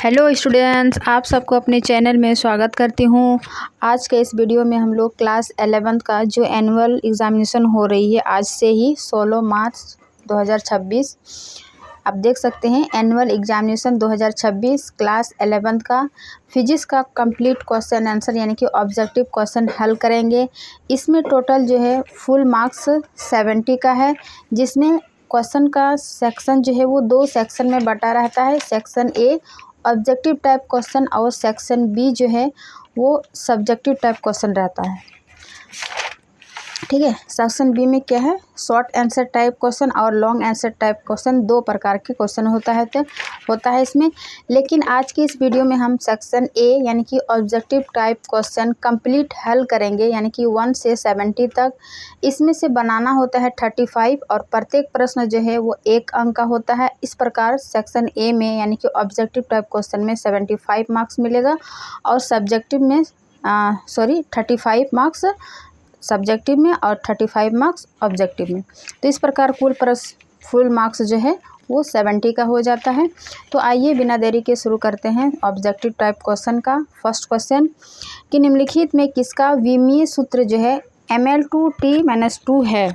Hello students, आप सबको अपने चैनल में स्वागत करती हूँ। आज के इस वीडियो में हम लोग क्लास 11th का जो एनुअल एग्ज़ामिनेशन हो रही है आज से ही 16 मार्च 2026 आप देख सकते हैं। एनुअल एग्ज़ामिनेशन 2026 क्लास 11th का फिजिक्स का कंप्लीट क्वेश्चन आंसर यानी कि ऑब्जेक्टिव क्वेश्चन हल करेंगे। इसमें टोटल जो है फुल मार्क्स 70 का है, जिसमें क्वेश्चन का सेक्शन जो है वो 2 सेक्शन में बटा रहता है। Section A objective type question और सेक्शन बी जो है वो सब्जेक्टिव टाइप क्वेश्चन रहता है। ठीक है, सेक्शन बी में क्या है, शॉर्ट आंसर टाइप क्वेश्चन और लॉन्ग आंसर टाइप क्वेश्चन, 2 प्रकार के क्वेश्चन होता है इसमें। लेकिन आज की इस वीडियो में हम सेक्शन ए यानी कि ऑब्जेक्टिव टाइप क्वेश्चन कंप्लीट हल करेंगे, यानी कि 1 से 70 तक। इसमें से बनाना होता है 35 और प्रत्येक प्रश्न जो है वो 1 अंक का होता है। इस प्रकार सेक्शन ए में यानी कि ऑब्जेक्टिव टाइप क्वेश्चन में 75 मार्क्स मिलेगा और सब्जेक्टिव में 35 मार्क्स सब्जेक्टिव में और 35 मार्क्स ऑब्जेक्टिव में। तो इस प्रकार फुल मार्क्स जो है वो 70 का हो जाता है। तो आइए बिना देरी के शुरू करते हैं ऑब्जेक्टिव टाइप क्वेश्चन का। फर्स्ट क्वेश्चन कि निम्नलिखित में किसका विमीय सूत्र जो है Ml2T-2 है।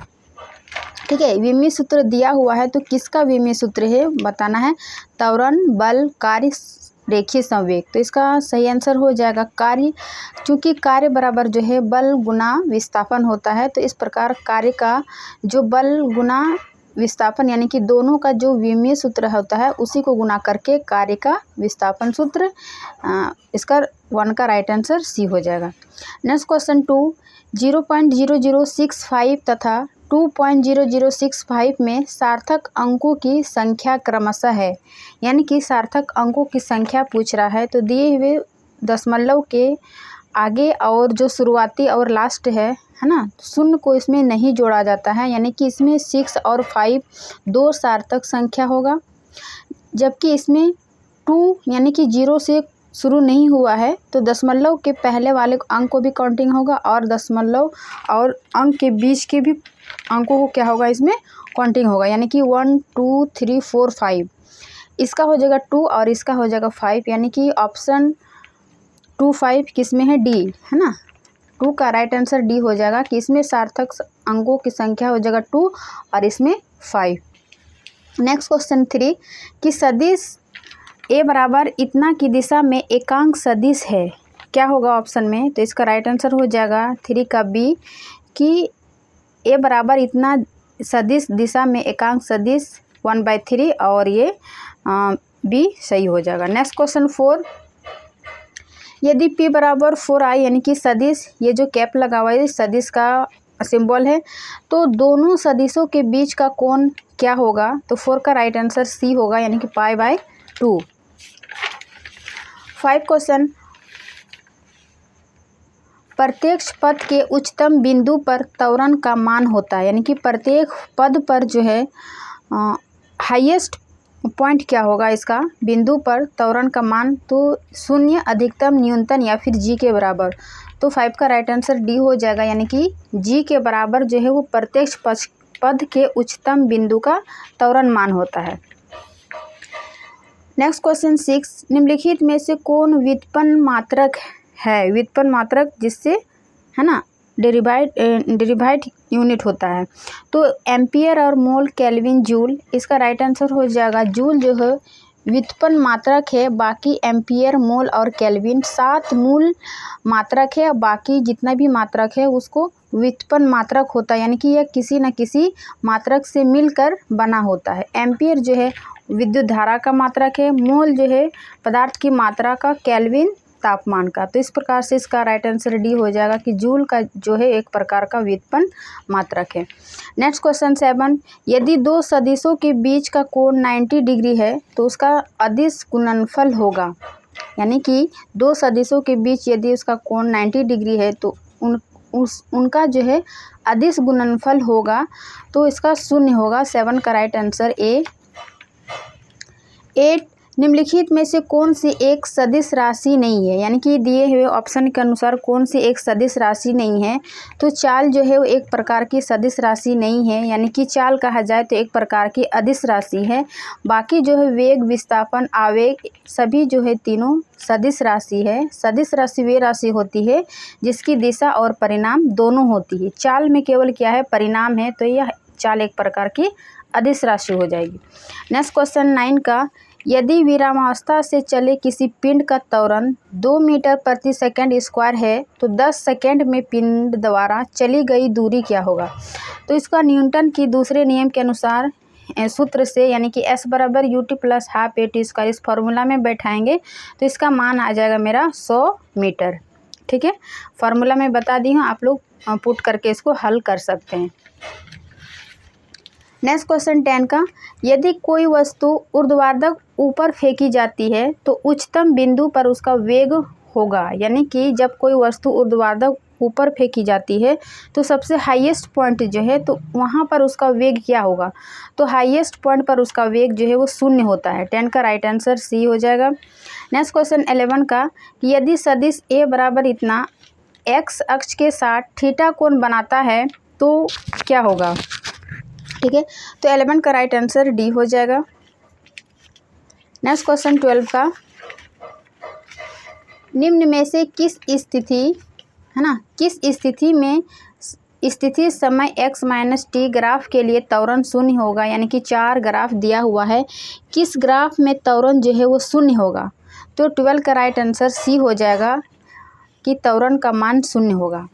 ठीक है, विमीय सूत्र दिया हुआ है तो किसका विमीय सूत्र है बताना है। त्वरण, बल, कार्य, रेखीय संवेग। तो इसका सही आंसर हो जाएगा कार्य, क्योंकि कार्य बराबर जो है बल गुना विस्थापन होता है। तो इस प्रकार कार्य का जो बल गुना विस्थापन यानी कि दोनों का जो विमीय सूत्र होता है उसी को गुना करके कार्य का विस्थापन सूत्र, इसका 1 का राइट आंसर सी हो जाएगा। नेक्स्ट क्वेश्चन 2, 0.0065 तथा 2.0065 में सार्थक अंकों की संख्या क्रमशः है, यानी कि सार्थक अंकों की संख्या पूछ रहा है। तो दिए हुए दशमलव के आगे और जो शुरुआती और लास्ट है ना, शून्य को इसमें नहीं जोड़ा जाता है, यानी कि इसमें 6 और 5 2 सार्थक संख्या होगा, जबकि इसमें 2 यानी कि 0 से शुरू नहीं हुआ है तो दशमलव के पहले वाले अंक को भी काउंटिंग होगा और दशमलव और अंक के बीच के भी अंकों को क्या होगा, इसमें काउंटिंग होगा, यानी कि 1 2 3 4 5। इसका हो जाएगा 2 और इसका हो जाएगा 5, यानी कि ऑप्शन 2 5 किस में है, डी है ना। 2 का राइट आंसर डी हो जाएगा कि इसमें सार्थक अंकों की संख्या हो जाएगा 2 और इसमें 5। नेक्स्ट क्वेश्चन 3 कि सदिश ए बराबर इतना की दिशा में एकांक सदिश है, क्या होगा ऑप्शन में। तो इसका राइट आंसर हो जाएगा 3 का बी, कि ए बराबर इतना सदिश दिशा में एकांक सदिश 1/3 और ये बी सही हो जाएगा। नेक्स्ट क्वेश्चन 4, यदि p बराबर 4i यानी कि सदिश, ये जो कैप लगा हुआ है सदिश का सिंबल है, तो दोनों सदिशों के बीच का कोण क्या होगा। तो 4 का राइट आंसर सी होगा, यानी कि π/2। 5 क्वेश्चन, प्रत्येक पद के उच्चतम बिंदु पर त्वरण का मान होता है, यानी कि प्रत्येक पद पर जो है हाईएस्ट पॉइंट क्या होगा, इसका बिंदु पर त्वरण का मान, तो 0, अधिकतम, न्यूनतम या फिर g के बराबर। तो 5 का राइट आंसर डी हो जाएगा, यानी कि g के बराबर जो है वो प्रत्येक पद के उच्चतम बिंदु का त्वरण मान होता है। नेक्स्ट क्वेश्चन 6, निम्नलिखित में से कौन व्युत्पन्न मात्रक है, व्युत्पन्न मात्रक जिससे है ना डेरिवेटिव यूनिट होता है। तो एम्पियर और मोल, केल्विन, जूल, इसका राइट आंसर हो जाएगा जूल जो है व्युत्पन्न मात्रक है। बाकी एम्पियर, मोल और केल्विन 7 मूल मात्रक है, बाकी जितना भी मात्रक है उसको व्युत्पन्न मात्रक होता है, यानी कि यह किसी न किसी मात्रक से मिलकर बना होता है। एम्पियर जो है विद्युत धारा का मात्रक है, मोल जो है पदार्थ की मात्रा का, केल्विन तापमान का। तो इस प्रकार से इसका राइट आंसर डी हो जाएगा कि जूल का जो है एक प्रकार का व्युत्पन्न मात्रक है। नेक्स्ट क्वेश्चन 7, यदि 2 सदिशों के बीच का कोण 90 डिग्री है तो उसका अदिश गुणनफल होगा, यानी कि 2 सदिशों के बीच यदि उसका कोण 90 डिग्री है तो उनका जो है अदिश गुणनफल होगा, तो इसका 0 होगा। 7 का राइट आंसर ए। 8, निम्नलिखित में से कौन सी एक सदिश राशि नहीं है, यानी कि दिए हुए ऑप्शन के अनुसार कौन सी एक सदिश राशि नहीं है। तो चाल जो है वो एक प्रकार की सदिश राशि नहीं है, यानी कि चाल कहा जाए तो एक प्रकार की अदिश राशि है। बाकी जो है वेग, विस्थापन, आवेग सभी जो है तीनों सदिश राशि है। सदिश राशि वे राशि होती है जिसकी दिशा और परिणाम दोनों होती है। चाल में केवल क्या है, परिणाम है, तो यह चाल एक प्रकार की अदिश राशि हो जाएगी। नेक्स्ट क्वेश्चन 9 का, यदि विरामावस्था से चले किसी पिंड का त्वरण 2 मीटर प्रति सेकंड स्क्वायर है तो 10 सेकंड में पिंड द्वारा चली गई दूरी क्या होगा। तो इसका न्यूटन की दूसरे नियम के अनुसार सूत्र से, यानी कि S बराबर UT plus half AT square, इस फॉर्मूला में बैठाएंगे तो इसका मान आ जाएगा मेरा 100 मीटर। ठीक है, फार्मूला मैं बता दी हूँ, आप लोग पुट करके इसको हल कर सकते हैं। नेक्स्ट क्वेश्चन 10 का, यदि कोई वस्तु ऊर्ध्वाधर ऊपर फेंकी जाती है तो उच्चतम बिंदु पर उसका वेग होगा, यानी कि जब कोई वस्तु ऊर्ध्वाधर ऊपर फेंकी जाती है तो सबसे हाईएस्ट पॉइंट जो है तो वहाँ पर उसका वेग क्या होगा। तो हाईएस्ट पॉइंट पर उसका वेग जो है वो 0 होता है। 10 का राइट आंसर सी हो जाएगा। नेक्स्ट क्वेश्चन 11 का, यदि सदिश ए बराबर इतना एक्स अक्ष के साथ थीटा कोण बनाता है तो क्या होगा। ठीक है, तो 11 का राइट आंसर डी हो जाएगा। नेक्स्ट क्वेश्चन 12 का, निम्न में से किस स्थिति है ना, किस स्थिति में स्थिति समय x माइनस टी ग्राफ के लिए त्वरण 0 होगा, यानी कि 4 ग्राफ दिया हुआ है, किस ग्राफ में त्वरण जो है वो 0 होगा। तो 12 का राइट आंसर सी हो जाएगा कि त्वरण का मान 0 होगा।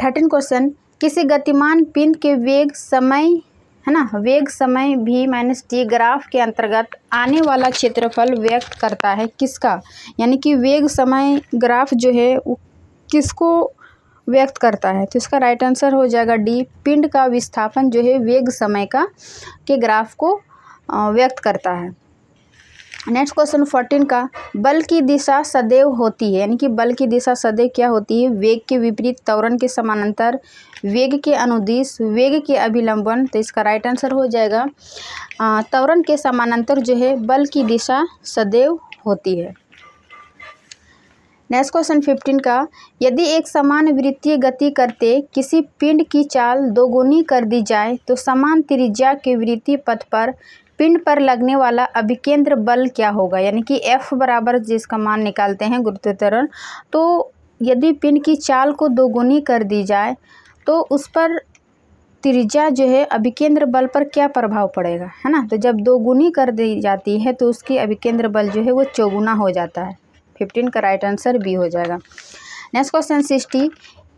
13 क्वेश्चन, किसी गतिमान पिंड के वेग समय है ना, वेग समय v माइनस टी ग्राफ के अंतर्गत आने वाला क्षेत्रफल व्यक्त करता है किसका, यानी कि वेग समय ग्राफ जो है वो किसको व्यक्त करता है। तो इसका राइट आंसर हो जाएगा डी, पिंड का विस्थापन जो है वेग समय का के ग्राफ को व्यक्त करता है। नेक्स्ट क्वेश्चन 14 का, बल की दिशा सदैव होती है, यानी कि बल की दिशा सदैव क्या होती है, वेग के विपरीत, त्वरण के समानांतर, वेग के अनुदिश, वेग के अभिलंबन। तो इसका राइट आंसर हो जाएगा त्वरण के समानांतर जो है बल की दिशा सदैव होती है। नेक्स्ट क्वेश्चन 15 का, यदि एक समान वृत्तीय गति करते किसी पिंड की चाल दोगुनी कर दी जाए तो समान त्रिज्या के वृत्तीय पथ पर पिंड पर लगने वाला अभिकेंद्र बल क्या होगा, यानी कि F बराबर जिसका मान निकालते हैं गुरुत्व त्वरण। तो यदि पिंड की चाल को दोगुनी कर दी जाए तो उस पर त्रिज्या जो है अभिकेंद्र बल पर क्या प्रभाव पड़ेगा, है ना। तो जब दोगुनी कर दी जाती है तो उसकी अभिकेंद्र बल जो है वो चौगुना हो जाता है। 15 का राइट आंसर बी हो जाएगा। नेक्स्ट क्वेश्चन 60,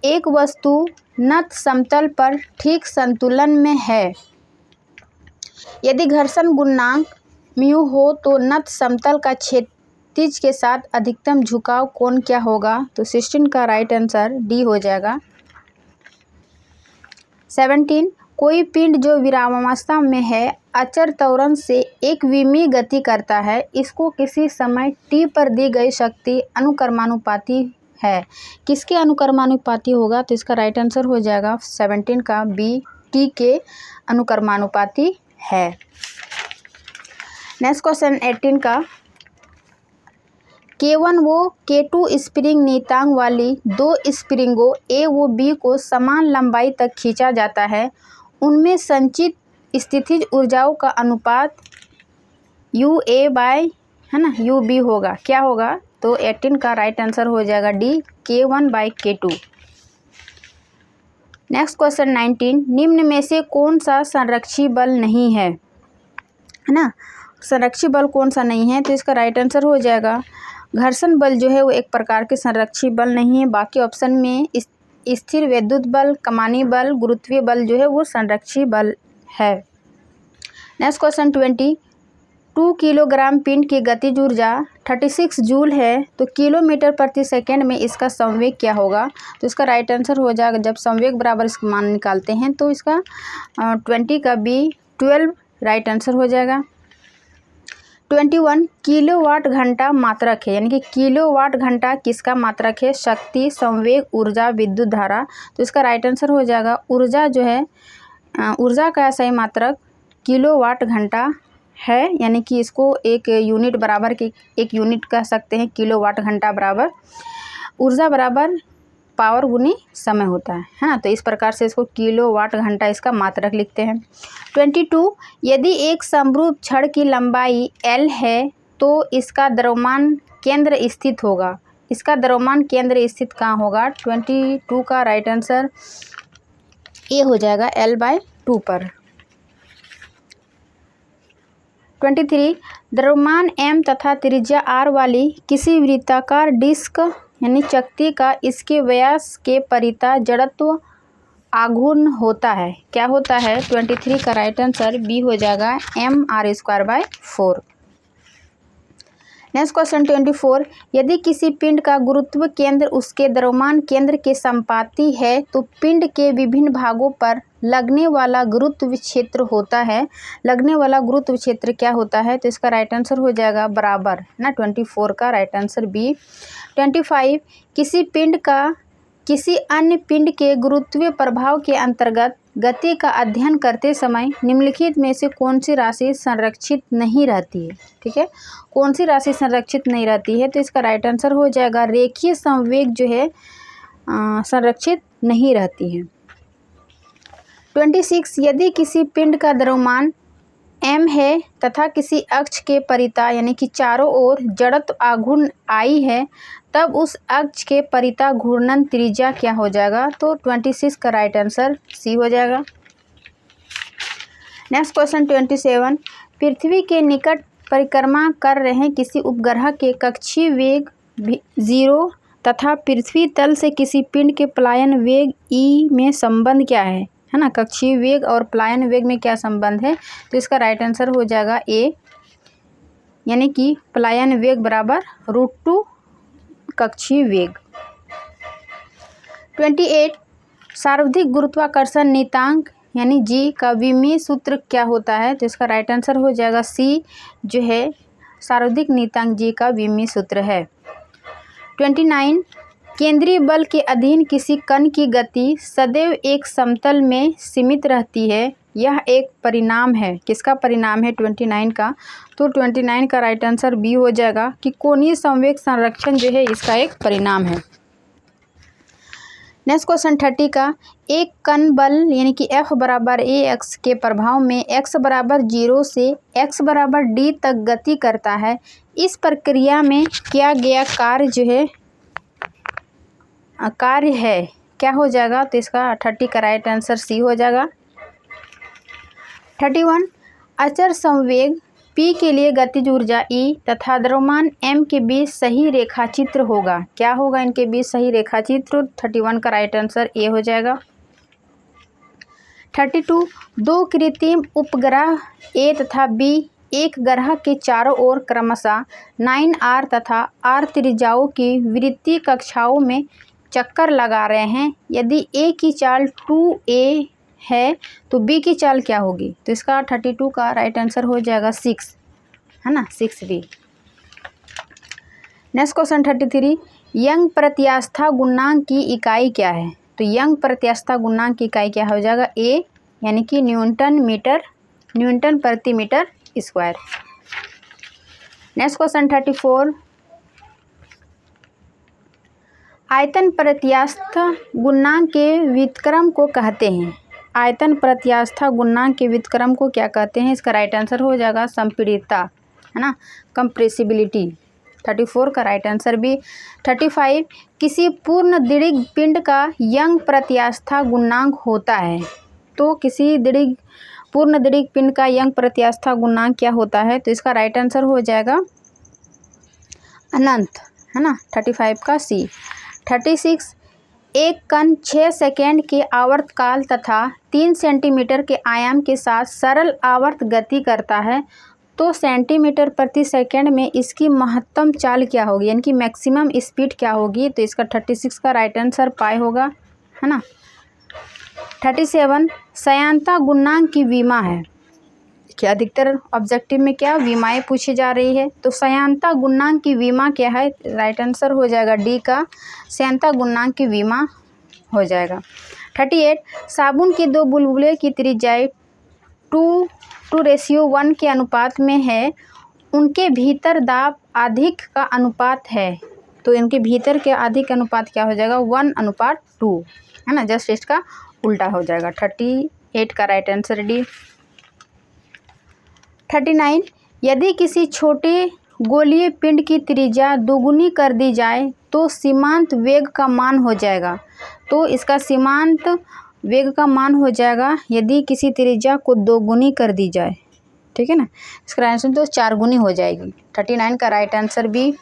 एक वस्तु नत समतल पर ठीक संतुलन में है, यदि घर्षण गुणांक म्यू हो तो नत समतल का क्षैतिज के साथ अधिकतम झुकाव कोण क्या होगा। तो 16 का राइट आंसर डी हो जाएगा। 17, कोई पिंड जो विरामावस्था में है अचर त्वरण से एक विमीय गति करता है, इसको किसी समय टी पर दी गई शक्ति अनुक्रमानुपाती है, किसके अनुक्रमानुपाती होगा। तो इसका राइट आंसर हो जाएगा 17 का बी, टी के अनुक्रमानुपाती है। नेक्स्ट क्वेश्चन 18 का, K1 व K2 स्प्रिंग नियतांक वाली दो स्प्रिंगों A व B को समान लंबाई तक खींचा जाता है, उनमें संचित स्थितिज ऊर्जाओं का अनुपात UA बाय है ना UB होगा, क्या होगा। तो 18 का राइट आंसर हो जाएगा D, K1 bye K2। Next question 19, निम्न में से कौन सा संरक्षी बल नहीं है ना, संरक्षी बल कौन सा नहीं है। तो इसका राइट आंसर हो जाएगा घर्षण बल जो है वो एक प्रकार के संरक्षी बल नहीं है। बाकी ऑप्शन में स्थिर विद्युत बल, कमानी बल, गुरुत्वीय बल जो है वो संरक्षी बल है। नेक्स्ट क्वेश्चन 20, 2 किलोग्राम पिंड की गतिज ऊर्जा 36 जूल है, तो किलोमीटर प्रति सेकंड में इसका संवेग क्या होगा। तो इसका राइट आंसर हो जाएगा, जब संवेग बराबर इसका मान निकालते हैं तो इसका 20 का बी, 12 राइट आंसर हो जाएगा। 21, किलोवाट घंटा मात्रक है, यानी कि किलोवाट घंटा किसका मात्रक है, शक्ति, संवेग, ऊर्जा, विद्युत धारा। तो इसका राइट आंसर हो जाएगा ऊर्जा जो है, ऊर्जा का सही मात्रक किलोवाट घंटा है, यानी कि इसको एक यूनिट बराबर के एक यूनिट कह सकते हैं, किलोवाट घंटा बराबर ऊर्जा बराबर पावर गुनी समय होता है ना। तो इस प्रकार से इसको किलोवाट घंटा इसका मात्रक लिखते हैं। 22 यदि एक समरूप छड़ की लंबाई L है तो इसका द्रव्यमान केंद्र स्थित होगा। इसका द्रव्यमान केंद्र स्थित कहाँ होगा? 22 का राइट आंसर ए हो जाएगा, L/2 पर। 23 द्रव्यमान m तथा त्रिज्या r वाली किसी वृत्ताकार डिस्क यानी चकती का इसके व्यास के परिता जड़त्व आघूर्ण होता है। क्या होता है? 23 का राइट आंसर बी हो जाएगा, mr²/4। नेक्स्ट क्वेश्चन 24 यदि किसी पिंड का गुरुत्व केंद्र उसके द्रव्यमान केंद्र के संपाती है तो पिंड के विभिन्न भागों पर लगने वाला गुरुत्व क्षेत्र होता है। लगने वाला गुरुत्व क्षेत्र क्या होता है? तो इसका राइट आंसर हो जाएगा बराबर ना, 24 का राइट आंसर बी। 25 किसी पिंड का किसी अन्य पिंड के गुरुत्वीय प्रभाव के अंतर्गत गति का अध्ययन करते समय निम्नलिखित में से कौन सी राशि संरक्षित नहीं रहती है? ठीक है, कौन सी राशि संरक्षित नहीं रहती है? तो इसका राइट आंसर हो जाएगा रेखीय संवेग जो है संरक्षित नहीं रहती है। 26 यदि किसी पिंड का द्रव्यमान m है तथा किसी अक्ष के परिता यानी कि चारों ओर जड़त्व आघूर्ण I है, तब उस अक्ष के परिता घूर्णन त्रिज्या क्या हो जाएगा? तो 26 का राइट आंसर सी हो जाएगा। नेक्स्ट क्वेश्चन 27 पृथ्वी के निकट परिक्रमा कर रहे किसी उपग्रह के कक्षीय वेग 0 तथा पृथ्वी तल से किसी पिंड के पलायन वेग e में संबंध क्या है ना। कक्षीय वेग और पलायन वेग में क्या संबंध है? तो इसका राइट आंसर हो जाएगा ए, यानी कि पलायन वेग बराबर √2 कक्षीय वेग। 28 सार्वधिक गुरुत्वाकर्षण नियतांक यानी जी का विमीय सूत्र क्या होता है? तो इसका राइट आंसर हो जाएगा सी, जो है सार्वधिक नियतांक जी का विमीय सूत्र है। 29 केंद्रीय बल के अधीन किसी कण की गति सदैव एक समतल में सीमित रहती है, यह एक परिणाम है। किसका परिणाम है? 29 का। तो 29 का राइट आंसर बी हो जाएगा कि कोणीय संवेग संरक्षण जो है इसका एक परिणाम है। नेक्स्ट क्वेश्चन 30 का एक कण बल यानी कि F बराबर ax के प्रभाव में x बराबर 0 से x बराबर d तक गति करता है। इस प्रक्रिया में किया गया कार्य जो है कार्य है क्या हो जाएगा? तो इसका 30 का राइट आंसर सी हो जाएगा। 31 अचर संवेग P के लिए गतिज ऊर्जा E तथा द्रव्यमान M के बीच सही रेखाचित्र होगा। क्या होगा इनके बीच सही रेखाचित्र? 31 का राइट आंसर ए हो जाएगा। 32 दो कृत्रिम उपग्रह A तथा B एक ग्रह के चारों ओर क्रमशः 9r तथा r त्रिज्याओं की वृत्तीय कक्षाओं में चक्कर लगा रहे हैं। यदि A की चाल 2a है तो B की चाल क्या होगी? तो इसका 32 का राइट आंसर हो जाएगा 6 है ना, 6b। नेक्स्ट क्वेश्चन 33 यंग प्रत्यास्था गुणांक की इकाई क्या है? तो यंग प्रत्यास्था गुणांक की इकाई क्या हो जाएगा? A यानी कि न्यूटन प्रति मीटर स्क्वायर। नेक्स्ट क्वेश्चन 34 आयतन प्रत्यास्था गुणांक के व्युत्क्रम को कहते हैं। आयतन प्रत्यास्था गुणांक के व्युत्क्रम को क्या कहते हैं? इसका राइट आंसर हो जाएगा संपीड़ितता है ना, कंप्रेसिबिलिटी। 34 का राइट आंसर भी। 35 किसी पूर्ण दृढ़ पिंड का यंग प्रत्यास्था गुणांक होता है। तो किसी पूर्ण दृढ़ पिंड का यंग प्रत्यास्था गुणांक क्या होता है? तो इसका राइट आंसर हो जाएगा अनंत है ना, 35 का सी। 36 एक कण 6 सेकेंड के आवर्तकाल तथा 3 सेंटीमीटर के आयाम के साथ सरल आवर्त गति करता है, तो सेंटीमीटर प्रति सेकेंड में इसकी महत्तम चाल क्या होगी यानी कि मैक्सिमम स्पीड क्या होगी? तो इसका 36 का राइट आंसर पाई होगा है ना। 37 सयांता गुणांक की विमा है। कि अधिकतर ऑब्जेक्टिव में क्या विमाएं पूछी जा रही है, तो सयांता गुणांक की विमा क्या है? राइट आंसर हो जाएगा डी का सयांता गुणांक की विमा हो जाएगा। 38 साबुन के दो बुलबुले की त्रिज्याएं 2:1 के अनुपात में है, उनके भीतर दाब अधिक का अनुपात है। तो इनके भीतर के अधिक अनुपात क्या हो जाएगा, 1:2, है ना, जस्ट इसका उल्टा हो जाएगा। 38 का राइट आंसर डी। 39, यदि किसी छोटे गोलीय पिंड की त्रिज्या दोगुनी कर दी जाए तो सीमांत वेग का मान हो जाएगा। तो इसका सीमांत वेग का मान हो जाएगा यदि किसी त्रिज्या को दोगुनी कर दी जाए, ठीक है ना, इसका आंसर तो 4 गुनी हो जाएगी। 39 का राइट आंसर बी।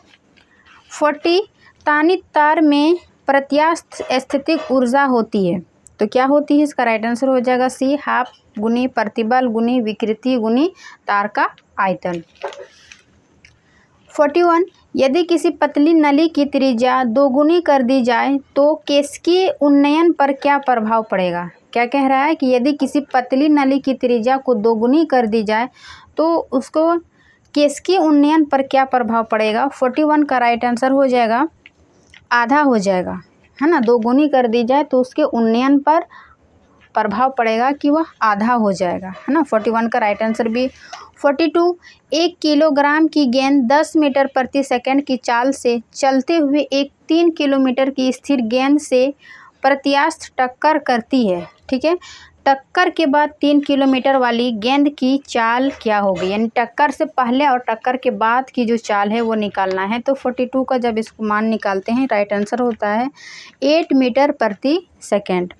40, तानित तार में प्रत्यास्थ स्थितिक ऊर्जा होती है, तो क्या होती है, इसका राइट आंसर हो जाएगा सी, हाफ गुनी प्रतिबल गुनी विकृति गुनी तार का आयतन। 41, यदि किसी पतली नली की त्रिज्या दोगुनी कर दी जाए तो केशिकीय उन्नयन पर क्या प्रभाव पड़ेगा। क्या कह रहा है कि यदि किसी पतली नली की त्रिज्या को दोगुनी कर दी जाए तो उसको केशिकीय उन्नयन पर क्या प्रभाव पड़ेगा। 41 का राइट आंसर हो जाएगा आधा हो जाएगा, है ना, दोगुनी कर दी जाए तो उसके उन्नयन पर प्रभाव पड़ेगा कि वह आधा हो जाएगा, है ना। 41 का राइट आंसर भी। 42, 1 किलोग्राम की गेंद 10 मीटर प्रति सेकंड की चाल से चलते हुए एक 3 किलोमीटर की स्थिर गेंद से प्रत्यास्थ टक्कर करती है, ठीक है। टक्कर के बाद 3 किलोमीटर वाली गेंद की चाल क्या होगी, यानी टक्कर से पहले और टक्कर के बाद की जो चाल है वो निकालना है। तो 42 का जब इसको मान निकालते हैं राइट आंसर होता है 8 मीटर प्रति सेकेंड।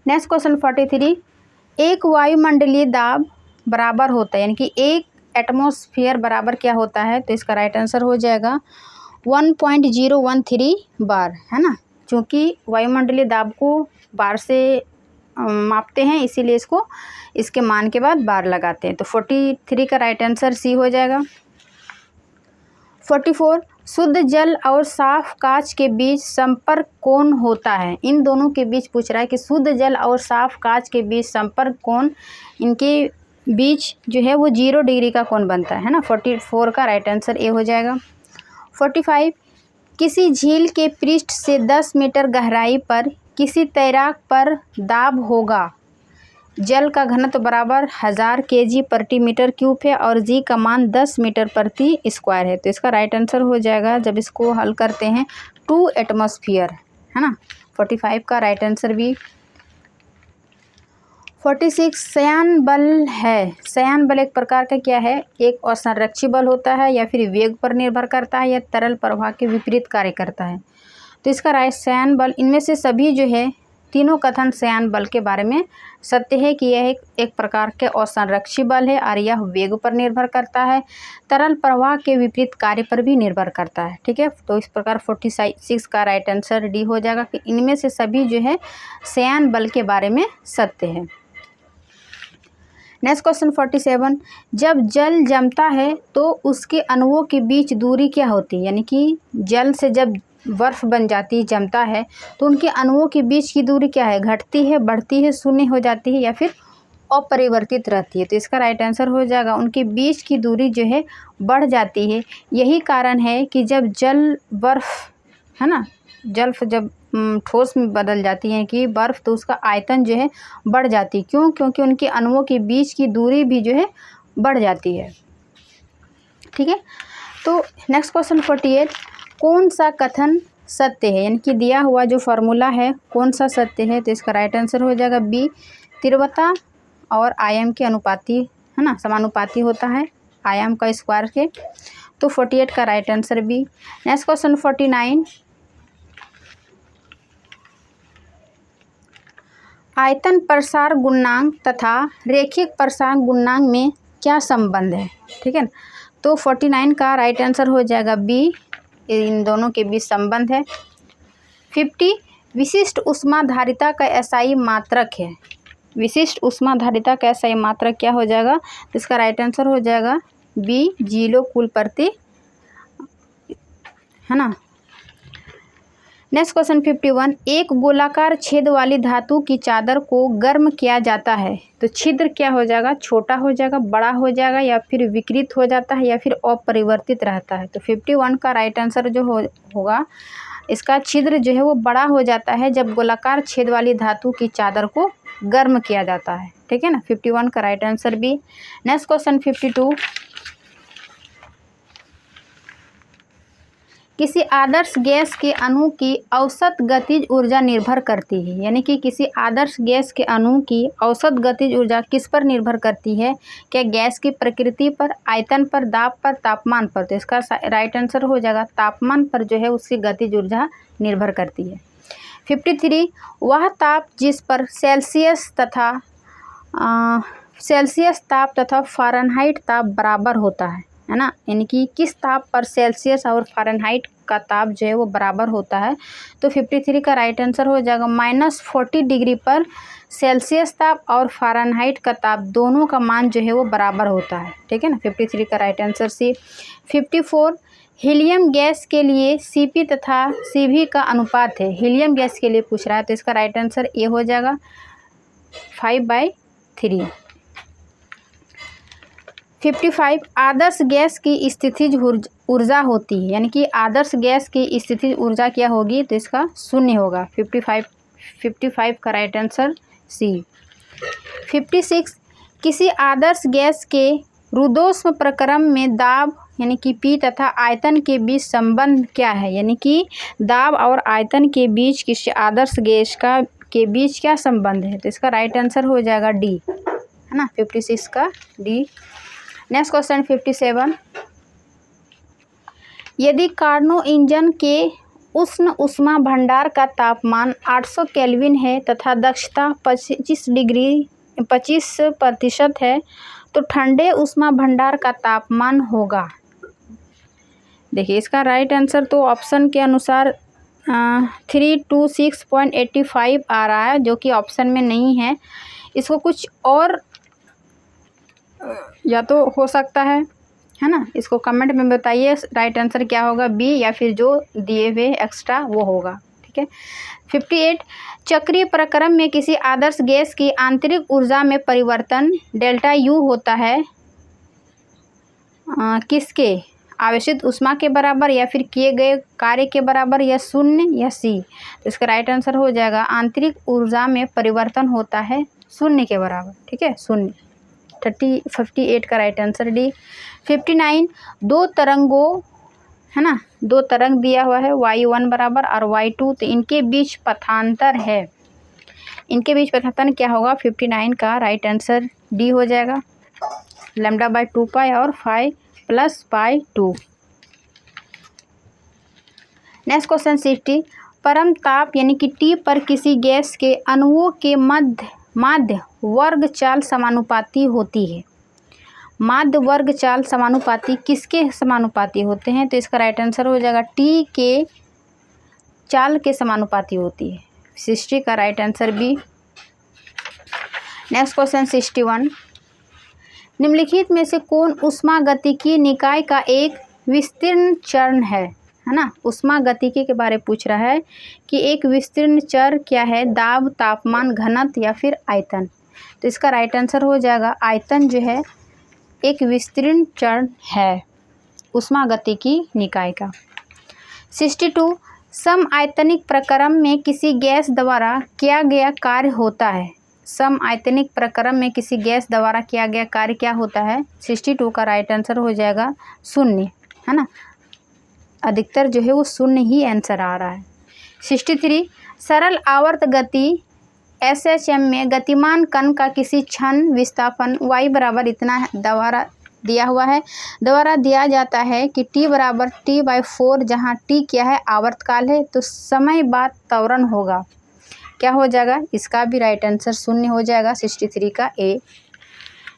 नेक्स्ट क्वेश्चन 43, एक वायुमंडलीय दाब बराबर होता है, यानी कि एक एटमॉस्फेयर बराबर क्या होता है, तो इसका राइट आंसर हो जाएगा 1.013 बार, है ना, क्योंकि वायुमंडलीय दाब को बार से मापते हैं इसीलिए इसको इसके मान के बाद बार लगाते हैं। तो 43 का राइट आंसर सी हो जाएगा। 44, शुद्ध जल और साफ कांच के बीच संपर्क कोण होता है, इन दोनों के बीच पूछ रहा है कि शुद्ध जल और साफ कांच के बीच संपर्क कोण, इनके बीच जो है वो 0 डिग्री का कोण बनता है ना। 44 का राइट आंसर ए हो जाएगा। 45, किसी झील के पृष्ठ से 10 मीटर गहराई पर किसी तैराक पर दाब होगा, जल का घनत्व बराबर 1000 kg प्रति मीटर क्यूब है और जी का मान 10 मीटर प्रति स्क्वायर है। तो इसका राइट आंसर हो जाएगा, जब इसको हल करते हैं, 2 एटमॉस्फेयर, है ना। 45 का राइट आंसर भी। 46, शयान बल है, शयान बल एक प्रकार का क्या है, एक असंरक्षी बल होता है या फिर वेग पर निर्भर करता है या तरल प्रवाह के विपरीत कार्य करता है। तो इसका राइट शयान बल, इनमें से सभी जो है तीनों कथन शयान बल के बारे में सत्य है कि यह एक प्रकार के असंरक्षी बल है और यह वेग पर निर्भर करता है, तरल प्रवाह के विपरीत कार्य पर भी निर्भर करता है, ठीक है। तो इस प्रकार 46 का राइट आंसर डी हो जाएगा कि इनमें से सभी जो है शयान बल के बारे में सत्य है। नेक्स्ट क्वेश्चन 47, जब जल जमता है तो उसके अणुओं के बीच दूरी क्या होती है, यानी कि जल से जब बर्फ बन जाती है, जमता है, तो उनके अणुओं के बीच की दूरी क्या है, घटती है, बढ़ती है, शून्य हो जाती है या फिर अपरिवर्तित रहती है। तो इसका राइट आंसर हो जाएगा उनके बीच की दूरी जो है बढ़ जाती है। यही कारण है कि जब जल बर्फ, है ना, जल जब ठोस में बदल जाती है कि बर्फ़, तो उसका आयतन जो है बढ़ जाती है। क्यों, क्योंकि उनके अणुओं के बीच की दूरी भी जो है बढ़ जाती है, ठीक है। तो नेक्स्ट क्वेश्चन 48, कौन सा कथन सत्य है, यानी कि दिया हुआ जो फार्मूला है कौन सा सत्य है, तो इसका राइट आंसर हो जाएगा बी, तीव्रता और आयाम के अनुपाती, है ना, समानुपाती होता है आयाम का स्क्वायर के। तो 48 का right answer B. Next question 49, आयतन प्रसार गुणांक तथा रेखिक प्रसार गुणांक में क्या संबंध है, ठीक है ना। तो 49 का राइट आंसर हो जाएगा बी, इन दोनों के बीच संबंध है। 50, विशिष्ट ऊष्माधारिता का एसआई मात्रक है, विशिष्ट ऊष्माधारिता का एसआई मात्रक क्या हो जाएगा, इसका राइट आंसर हो जाएगा बी, जीलो कूल प्रति, है ना। नेक्स्ट क्वेश्चन 51, एक गोलाकार छेद वाली धातु की चादर को गर्म किया जाता है तो छिद्र क्या हो जाएगा, छोटा हो जाएगा, बड़ा हो जाएगा या फिर विकृत हो जाता है या फिर अपरिवर्तित रहता है। तो 51 का राइट आंसर जो होगा इसका छिद्र जो है वो बड़ा हो जाता है जब गोलाकार छेद वाली धातु की चादर को गर्म किया जाता है। ठीक है ना, 51 का right answer B. Next question 52, किसी आदर्श गैस के अणु की औसत गतिज ऊर्जा निर्भर करती है, यानी कि किसी आदर्श गैस के अणु की औसत गतिज ऊर्जा किस पर निर्भर करती है? क्या गैस की प्रकृति पर, आयतन पर, दाब पर, तापमान पर? तो इसका राइट आंसर हो जाएगा तापमान पर जो है उसकी गतिज ऊर्जा निर्भर करती है। 53, वह ताप जिस पर सेल्सियस ताप तथा फ़ारेनहाइट ताप बराबर होता है ना, यानी कि किस ताप पर सेल्सियस और फ़ारेनहाइट का ताप जो है वो बराबर होता है? तो 53 का राइट आंसर हो जाएगा -40 डिग्री पर सेल्सियस ताप और फ़ारेनहाइट का ताप दोनों का मान जो है वो बराबर होता है। ठीक है ना, 53 का right answer C. 54, helium gas के लिए Cp तथा Cv का अनुपात है, हीलियम गैस के लिए पूछ रहा है, तो इसका राइट आंसर ए हो जाएगा 5/3। 55, आदर्श गैस की स्थितिज ऊर्जा होती है, यानी कि आदर्श गैस की स्थितिज ऊर्जा क्या होगी? तो इसका 0 होगा। 55 का राइट आंसर सी। 56, किसी आदर्श गैस के रुद्धोष्म प्रक्रम में दाब यानी कि P तथा आयतन के बीच संबंध क्या है? यानी कि दाब और आयतन के बीच किसी आदर्श गैस के बीच क्या संबंध है? तो इसका राइट आंसर हो जाएगा डी, है ना, 56 का डी। नेक्स्ट क्वेश्चन 57, यदि कार्नो इंजन के उष्ण ऊष्मा भंडार का तापमान 800 केल्विन है तथा दक्षता 25% है, तो ठंडे ऊष्मा भंडार का तापमान होगा। देखिए इसका राइट आंसर तो ऑप्शन के अनुसार 326.85 आ रहा है, जो कि ऑप्शन में नहीं है। इसको कुछ और या तो हो सकता है ना, इसको कमेंट में बताइए राइट आंसर क्या होगा, बी या फिर जो दिए हुए एक्स्ट्रा वो होगा। ठीक है। 58, चक्रीय प्रक्रम में किसी आदर्श गैस की आंतरिक ऊर्जा में परिवर्तन डेल्टा यू होता है किसके? आवेशित ऊष्मा के बराबर या फिर किए गए कार्य के बराबर या शून्य या सी? तो इसका राइट आंसर हो जाएगा आंतरिक ऊर्जा में परिवर्तन होता है शून्य के बराबर। ठीक है, शून्य। 58 का राइट आंसर डी। 59, दो तरंगों है ना, दो तरंग दिया हुआ है y1 बराबर और y2, तो इनके बीच पथांतर है, इनके बीच पथांतर क्या होगा? 59 का राइट आंसर डी हो जाएगा, λ/2π और 5 + π2। नेक्स्ट क्वेश्चन 60, परम ताप यानी कि T पर किसी गैस के अणुओं के माध्य वर्ग चाल समानुपाती होती है। माध्य वर्ग चाल समानुपाती किसके समानुपाती होते हैं? तो इसका राइट आंसर हो जाएगा T के चाल के समानुपाती होती है। 60 का right answer B. Next question 61, निम्नलिखित में से कौन ऊष्मागतिकी निकाय का एक विस्तीर्ण चर है ना? ऊष्मागतिकी के बारे में पूछ रहा है कि एक विस्तीर्ण चर क्या है? दाब, तापमान, घनत्व या फिर आयतन? तो इसका राइट आंसर हो जाएगा आयतन जो है एक विस्तीर्ण चर है ऊष्मागतिकी निकाय का। 62, समआयतनिक प्रक्रम में किसी गैस द्वारा किया गया कार्य होता है। समआयतनिक प्रक्रम में किसी गैस द्वारा किया गया कार्य क्या होता है? 62 का राइट आंसर हो जाएगा शून्य, है ना, अधिकतर जो है वो शून्य ही आंसर आ रहा है। 63, सरल आवर्त गति SHM में गतिमान कण का किसी क्षण विस्थापन y बराबर इतना द्वारा दिया हुआ है, द्वारा दिया जाता है कि t बराबर T/4, जहाँ t क्या है? आवर्तकाल है, तो समय बाद त्वरण होगा, क्या हो जाएगा? इसका भी राइट आंसर शून्य हो जाएगा, 63 का ए।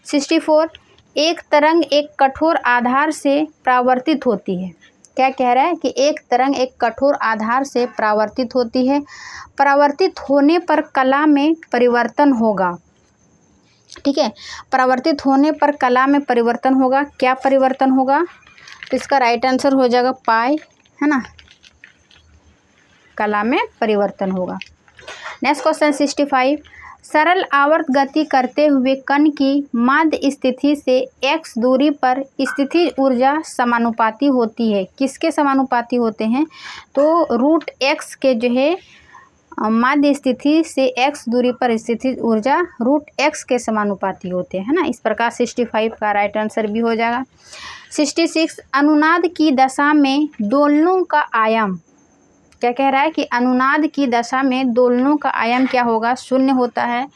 64, एक तरंग एक कठोर आधार से परावर्तित होती है। क्या कह रहा है कि एक तरंग एक कठोर आधार से परावर्तित होती है, परावर्तित होने पर कला में परिवर्तन होगा। ठीक है, परावर्तित होने पर कला में परिवर्तन होगा, क्या परिवर्तन होगा? तो इसका राइट आंसर हो जाएगा पाई, है ना, कला में परिवर्तन होगा। नेक्स्ट क्वेश्चन 65, सरल आवर्त गति करते हुए कण की माध्य स्थिति से x दूरी पर स्थितिज ऊर्जा समानुपाती होती है। किसके समानुपाती होते हैं? तो रूट x के जो है माध्य स्थिति से x दूरी पर स्थितिज ऊर्जा रूट x के समानुपाती होते हैं, है ना। इस प्रकार 65 का राइट आंसर भी हो जाएगा। 66 अनुनाद की दशा में दोलनों का आयाम, क्या कह रहा है कि अनुनाद की दशा में दोलनों का आयाम क्या होगा? शून्य होता है,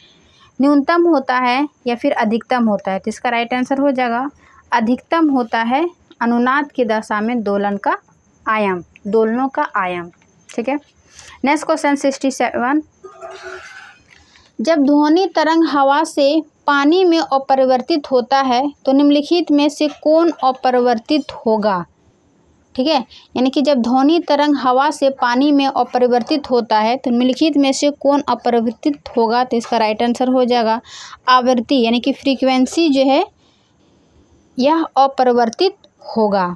न्यूनतम होता है या फिर अधिकतम होता है? तो इसका राइट आंसर हो जाएगा अधिकतम होता है अनुनाद की दशा में दोलन का आयाम, दोलनों का आयाम। ठीक है। नेक्स्ट क्वेश्चन 67, जब ध्वनि तरंग हवा से पानी में अपरिवर्तित होता है तो निम्नलिखित में से कौन अपरिवर्तित होगा? ठीक है, यानी कि जब ध्वनि तरंग हवा से पानी में अपरिवर्तित होता है तो निम्नलिखित में से कौन अपरिवर्तित होगा? तो इसका राइट आंसर हो जाएगा आवृत्ति, यानी कि फ्रीक्वेंसी जो है यह अपरिवर्तित होगा।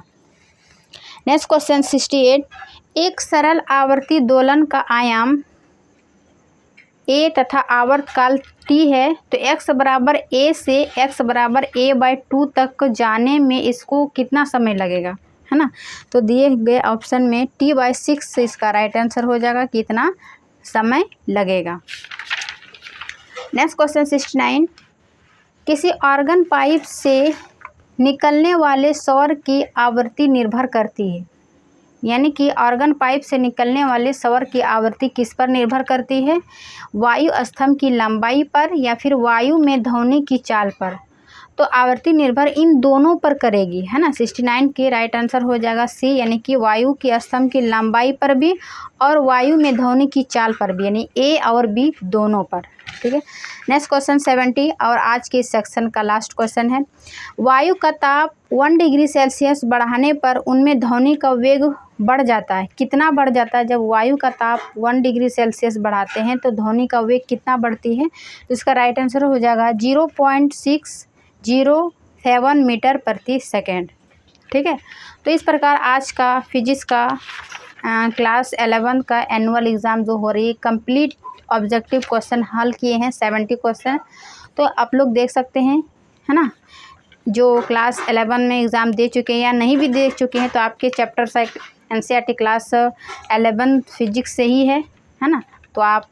नेक्स्ट क्वेश्चन 68, एक सरल आवर्ती दोलन का आयाम a तथा आवर्त काल t है तो x बराबर a से x बराबर a/2 तक जाने में इसको कितना समय लगेगा, है ना। तो दिए गए ऑप्शन में t/6 से इसका राइट आंसर हो जाएगा कितना समय लगेगा। नेक्स्ट क्वेश्चन 69, किसी ऑर्गन पाइप से निकलने वाले स्वर की आवृत्ति निर्भर करती है, यानी कि ऑर्गन पाइप से निकलने वाले स्वर की आवृत्ति किस पर निर्भर करती है? वायु स्तंभ की लंबाई पर या फिर वायु में ध्वनि की चाल पर? तो आवृत्ति निर्भर इन दोनों पर करेगी, है ना। 69 के राइट आंसर हो जाएगा सी, यानी कि वायु के स्तंभ की लंबाई पर भी और वायु में ध्वनि की चाल पर भी, यानी ए और बी दोनों पर। ठीक है। नेक्स्ट क्वेश्चन 70 और आज के इस सेक्शन का लास्ट क्वेश्चन है, वायु का ताप 1 डिग्री सेल्सियस बढ़ाने पर उनमें ध्वनि का वेग बढ़ जाता है। कितना बढ़ जाता है? जब वायु का ताप 1 डिग्री सेल्सियस बढ़ाते हैं तो ध्वनि का वेग कितना बढ़ती है? तो इसका राइट आंसर हो जाएगा 0.607 मीटर प्रति सेकेंड। ठीक है। तो इस प्रकार आज का फिजिक्स का क्लास 11 का एनुअल एग्ज़ाम जो हो रही है कंप्लीट ऑब्जेक्टिव क्वेश्चन हल किए हैं 70 क्वेश्चन। तो आप लोग देख सकते हैं, है ना। जो क्लास 11 में एग्ज़ाम दे चुके हैं या नहीं भी दे चुके हैं तो आपके चैप्टर से NCERT क्लास 11 फिजिक्स से ही है ना। तो आप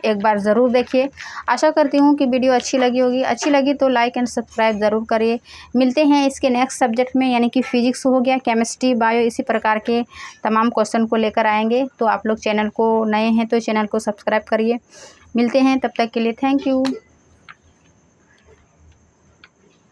एक बार ज़रूर देखिए। आशा करती हूँ कि वीडियो अच्छी लगी होगी। अच्छी लगी तो लाइक एंड सब्सक्राइब ज़रूर करिए। मिलते हैं इसके नेक्स्ट सब्जेक्ट में, यानी कि फिजिक्स हो गया, केमिस्ट्री, बायो, इसी प्रकार के तमाम क्वेश्चन को लेकर आएंगे। तो आप लोग चैनल को नए हैं तो चैनल को सब्सक्राइब करिए। मिलते हैं, तब तक के लिए थैंक यू।